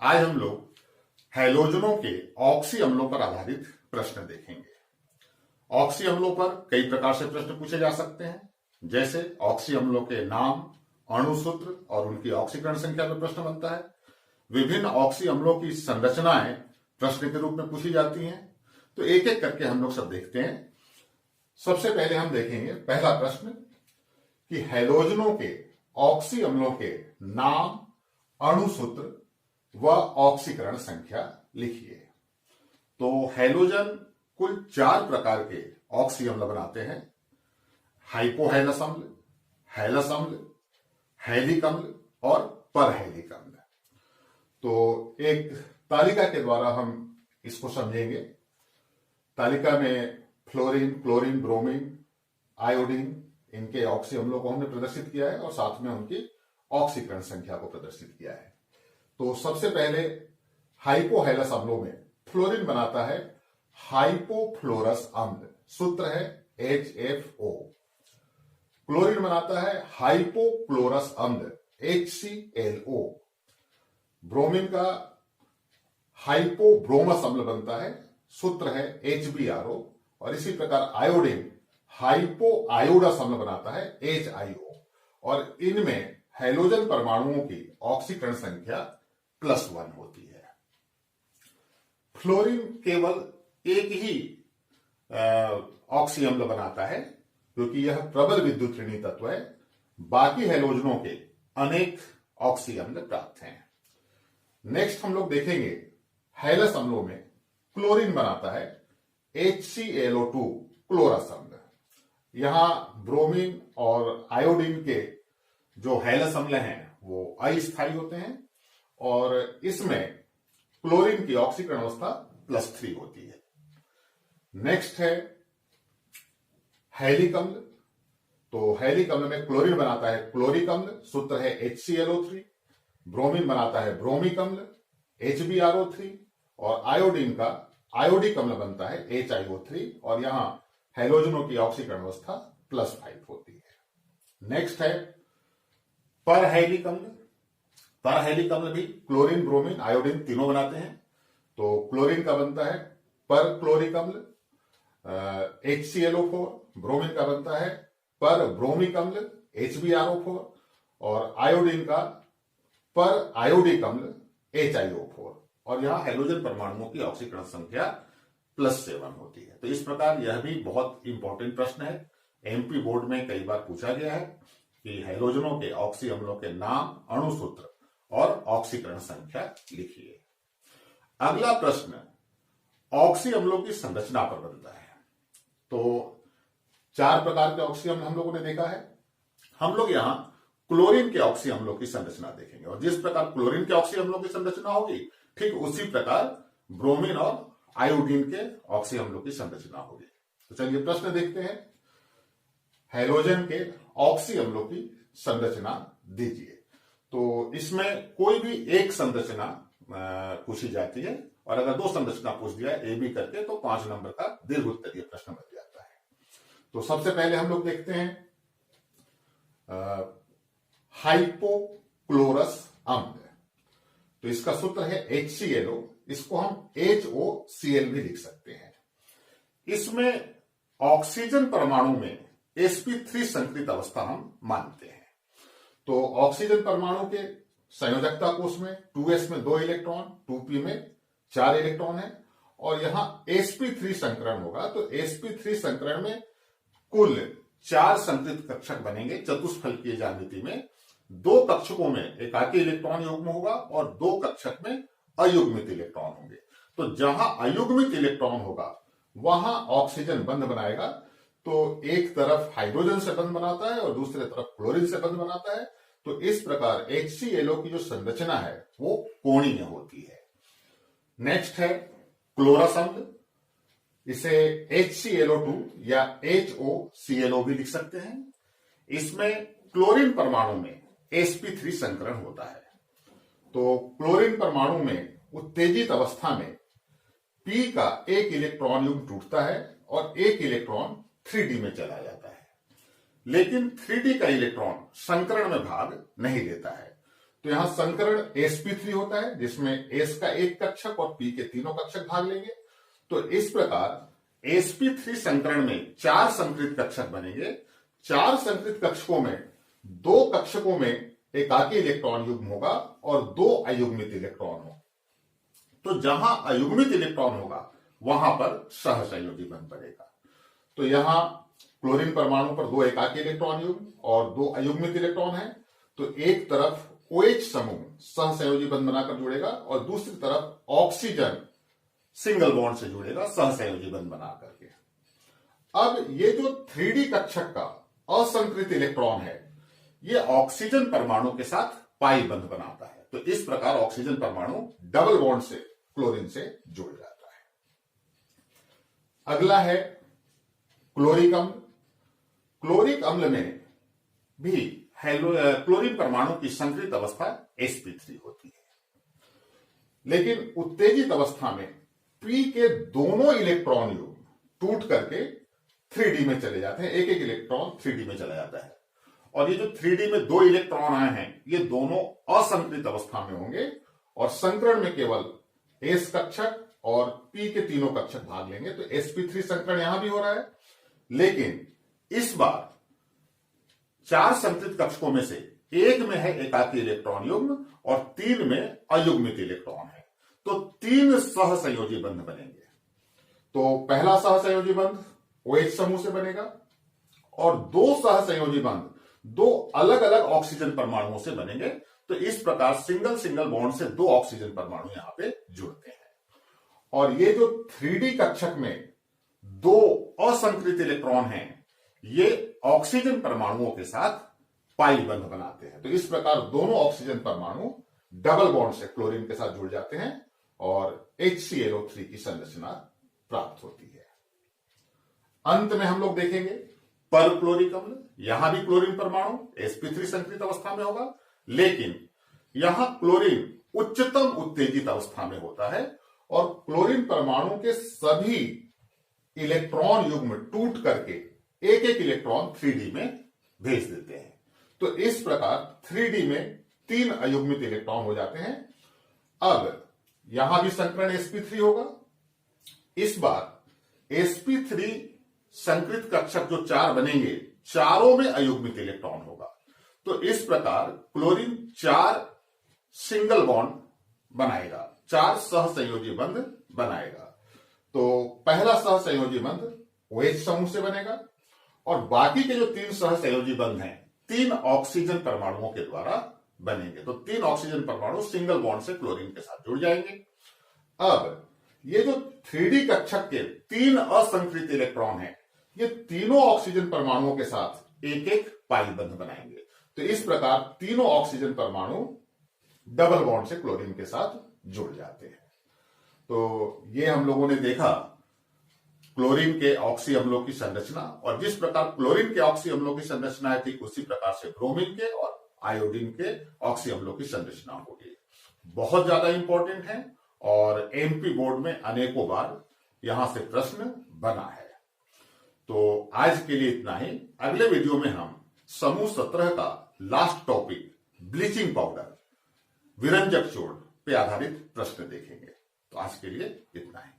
आज हम लोग हैलोजनों के ऑक्सी अम्लों पर आधारित प्रश्न देखेंगे। ऑक्सी अम्लों पर कई प्रकार से प्रश्न पूछे जा सकते हैं, जैसे ऑक्सी अम्लों के नाम, अणुसूत्र और उनकी ऑक्सीकरण संख्या पर प्रश्न बनता है। विभिन्न ऑक्सी अम्लों की संरचनाएं प्रश्न के रूप में पूछी जाती हैं। तो एक एक करके हम लोग सब देखते हैं। सबसे पहले हम देखेंगे पहला प्रश्न कि हैलोजनों के ऑक्सी अम्लों के नाम, अणुसूत्र व ऑक्सीकरण संख्या लिखिए। तो हैलोजन कुल 4 प्रकार के ऑक्सी अम्ल बनाते हैं: हाइपोहैलस अम्ल, हैलस अम्ल, हैलिक अम्ल और परहैलिक अम्ल। तो एक तालिका के द्वारा हम इसको समझेंगे। तालिका में फ्लोरीन, क्लोरीन, ब्रोमीन, आयोडीन, इनके ऑक्सी अम्लों को हमने प्रदर्शित किया है और साथ में उनकी ऑक्सीकरण संख्या को प्रदर्शित किया है। तो सबसे पहले हाइपोहैलस अम्लों में फ्लोरीन बनाता है हाइपोफ्लोरस अम्ल, सूत्र है HFO। क्लोरीन बनाता है हाइपोक्लोरस अम्ल, HClO। ब्रोमीन का हाइपोब्रोमस अम्ल बनता है, सूत्र है HBRO। और इसी प्रकार आयोडीन हाइपोआयोडस अम्ल बनाता है HIO। और इनमें हैलोजन परमाणुओं की ऑक्सीकरण संख्या +1 होती है। फ्लोरीन केवल एक ही ऑक्सी अम्ल बनाता है, क्योंकि यह प्रबल विद्युत ऋणी तत्व है। बाकी हैलोजनों के अनेक ऑक्सी अम्ल प्राप्त हैं। नेक्स्ट हम लोग देखेंगे हैलस अम्लों में क्लोरीन बनाता है HClO2 क्लोरस अम्ल। यहां ब्रोमीन और आयोडीन के जो हैलस अम्ल हैं वो अस्थायी होते हैं और इसमें क्लोरीन की ऑक्सीकरण अवस्था +3 होती है। नेक्स्ट है हैलिक अम्ल। तो हैलिक अम्ल में क्लोरीन बनाता है क्लोरिक अम्ल, सूत्र है HClO3। ब्रोमीन बनाता है ब्रोमिक अम्ल, HBRO3। और आयोडीन का आयोडिक अम्ल बनता है HIO3। और यहां हैलोजनों की ऑक्सीकरण अवस्था +5 होती है। नेक्स्ट है परहैलिक अम्ल। परहैलिक अम्ल भी क्लोरीन, ब्रोमीन, आयोडीन तीनों बनाते हैं। तो क्लोरीन का बनता है पर क्लोरिक अम्ल, HClO4। ब्रोमीन का बनता है पर ब्रोमिक अम्ल, HBRO4। और आयोडीन का पर आयोडिक अम्ल, HIO4। और यहां हैलोजन परमाणुओं की ऑक्सीकरण संख्या +7 होती है। तो इस प्रकार यह भी बहुत इंपॉर्टेंट प्रश्न है। MP बोर्ड में कई बार पूछा गया है कि हैलोजनों के ऑक्सी अम्लों के नाम, अणुसूत्र और ऑक्सीकरण संख्या लिखिए। अगला प्रश्न ऑक्सी अम्लों की संरचना पर बनता है। तो 4 प्रकार के ऑक्सी अम्ल हम लोगों ने देखा है। हम लोग यहां क्लोरीन के ऑक्सी अम्लों की संरचना देखेंगे और जिस प्रकार क्लोरीन के ऑक्सी अम्लों की संरचना होगी, ठीक उसी प्रकार ब्रोमीन और आयोडीन के ऑक्सी अम्लों की संरचना होगी। तो चलिए प्रश्न देखते हैं। हैलोजन के ऑक्सी अम्लों की संरचना दीजिए। तो इसमें कोई भी एक संरचना पूछी जाती है और अगर 2 संरचना पूछ दिया AB करके तो 5 नंबर का दीर्घ उत्तरीय प्रश्न बन जाता है। तो सबसे पहले हम लोग देखते हैं हाइपोक्लोरस अम्ल। तो इसका सूत्र है HClO। इसको हम HOCl भी लिख सकते हैं। इसमें ऑक्सीजन परमाणु में sp3 संकृत अवस्था हम मानते हैं। तो ऑक्सीजन परमाणु के संयोजकता कोष में 2s में 2 इलेक्ट्रॉन, 2p में 4 इलेक्ट्रॉन है और यहां sp3 संकरण होगा। तो sp3 संकरण में कुल 4 संकृत कक्षक बनेंगे। चतुष्फलकीय ज्यामिति में 2 कक्षकों में एकाकी इलेक्ट्रॉन युग्म होगा और 2 कक्षक में अयुग्मित इलेक्ट्रॉन होंगे। तो जहां अयुग्मित इलेक्ट्रॉन होगा वहां ऑक्सीजन बंध बनाएगा। तो एक तरफ हाइड्रोजन से बंध बनाता है और दूसरे तरफ क्लोरीन से बंध बनाता है। तो इस प्रकार HClO की जो संरचना है वो कोणीय होती है। नेक्स्ट है क्लोरस अम्ल। इसे HClO2 या HOClO भी लिख सकते हैं। इसमें क्लोरीन परमाणु में sp3 संकरण होता है। तो क्लोरीन परमाणु में उत्तेजित अवस्था में P का एक इलेक्ट्रॉन युग्म टूटता है और एक इलेक्ट्रॉन 3D में चला जाता है। लेकिन 3D का इलेक्ट्रॉन संकरण में भाग नहीं लेता है। तो यहां संकरण sp3 होता है जिसमें s का एक कक्षक और p के तीनों कक्षक भाग लेंगे। तो इस प्रकार sp3 संकरण में 4 संकरित कक्षक बनेंगे। 4 संकरित कक्षकों में 2 कक्षकों में एकाकी इलेक्ट्रॉन युग्म होगा और 2 अयुग्मित इलेक्ट्रॉन होंगे। तो जहां अयुग्मित इलेक्ट्रॉन होगा वहां पर सहसंयोजी बंध बनेगा। तो यहां क्लोरीन परमाणु पर 2 एकाकी इलेक्ट्रॉन युग्म और 2 अयुग्मित इलेक्ट्रॉन है। तो एक तरफ OH समूह सहसंयोजी बंध बनाकर जुड़ेगा और दूसरी तरफ ऑक्सीजन सिंगल बॉन्ड से जुड़ेगा सहसंयोजी बंध बना करके। अब ये जो 3D कक्षक का असंकृत इलेक्ट्रॉन है ये ऑक्सीजन परमाणु के साथ पाई बंध बनाता है। तो इस प्रकार ऑक्सीजन परमाणु डबल बॉन्ड से क्लोरीन से जुड़ जाता है। अगला है क्लोरिक अम्ल। क्लोरिक अम्ल में भी क्लोरीन परमाणु की संकरित अवस्था sp3 होती है, लेकिन उत्तेजित अवस्था में p के दोनों इलेक्ट्रॉन युग्म टूट करके 3D में चले जाते हैं। एक एक इलेक्ट्रॉन 3D में चला जाता है और ये जो 3D में 2 इलेक्ट्रॉन आए हैं ये दोनों असंकरित अवस्था में होंगे और संकरण में केवल s कक्षक और p के तीनों कक्षक भाग लेंगे। तो sp3 संकरण यहां भी हो रहा है, लेकिन इस बार 4 संकरित कक्षकों में से एक में है एकाकी इलेक्ट्रॉन युग्म और 3 में अयुग्मित इलेक्ट्रॉन है। तो 3 सहसंयोजी बंध बनेंगे। तो पहला सहसंयोजी बंध OH समूह से बनेगा और 2 सहसंयोजी बंध 2 अलग अलग ऑक्सीजन परमाणुओं से बनेंगे। तो इस प्रकार सिंगल सिंगल बॉन्ड से 2 ऑक्सीजन परमाणु यहां पे जुड़ते हैं और ये जो 3D कक्षक में 2 असंकृत इलेक्ट्रॉन हैं ये ऑक्सीजन परमाणुओं के साथ पाई बंध बनाते हैं। तो इस प्रकार दोनों ऑक्सीजन परमाणु डबल बॉन्ड से क्लोरीन के साथ जुड़ जाते हैं और HClO3 की संरचना प्राप्त होती है। अंत में हम लोग देखेंगे परक्लोरिक अम्ल। यहां भी क्लोरीन परमाणु sp3 संकरित अवस्था में होगा, लेकिन यहां क्लोरीन उच्चतम उत्तेजित अवस्था में होता है और क्लोरीन परमाणु के सभी इलेक्ट्रॉन युग्म टूट करके एक एक इलेक्ट्रॉन 3D में भेज देते हैं। तो इस प्रकार 3D में 3 अयुग्मित इलेक्ट्रॉन हो जाते हैं। अब यहां भी संकरण sp3 होगा। इस बार sp3 संकरित कक्षक जो 4 बनेंगे चारों में अयुग्मित इलेक्ट्रॉन होगा। तो इस प्रकार क्लोरीन 4 सिंगल बॉन्ड बनाएगा, 4 सहसंयोजी बंध बनाएगा। तो पहला सहसंयोजी बंध OH समूह से बनेगा और बाकी के जो 3 सहसंयोजी बंध हैं 3 ऑक्सीजन परमाणुओं के द्वारा बनेंगे। तो 3 ऑक्सीजन परमाणु सिंगल बॉन्ड से क्लोरीन के साथ जुड़ जाएंगे। अब ये जो 3D कक्षक के 3 असंकृत इलेक्ट्रॉन हैं ये तीनों ऑक्सीजन परमाणुओं के साथ एक एक पाई बंध बनाएंगे। तो इस प्रकार तीनों ऑक्सीजन परमाणु डबल बॉन्ड से क्लोरीन के साथ जुड़ जाते हैं। तो ये हम लोगों ने देखा क्लोरीन के ऑक्सी अम्लों की संरचना, और जिस प्रकार क्लोरीन के ऑक्सी अम्लों की संरचना है ठीक उसी प्रकार से ब्रोमीन के और आयोडीन के ऑक्सी अम्लों की संरचना होगी। बहुत ज्यादा इंपॉर्टेंट है और एमपी बोर्ड में अनेकों बार यहां से प्रश्न बना है। तो आज के लिए इतना ही। अगले वीडियो में हम समूह 17 का लास्ट टॉपिक ब्लीचिंग पाउडर, विरंजक चूर्ण पे आधारित प्रश्न देखेंगे। तो आज के लिए इतना ही।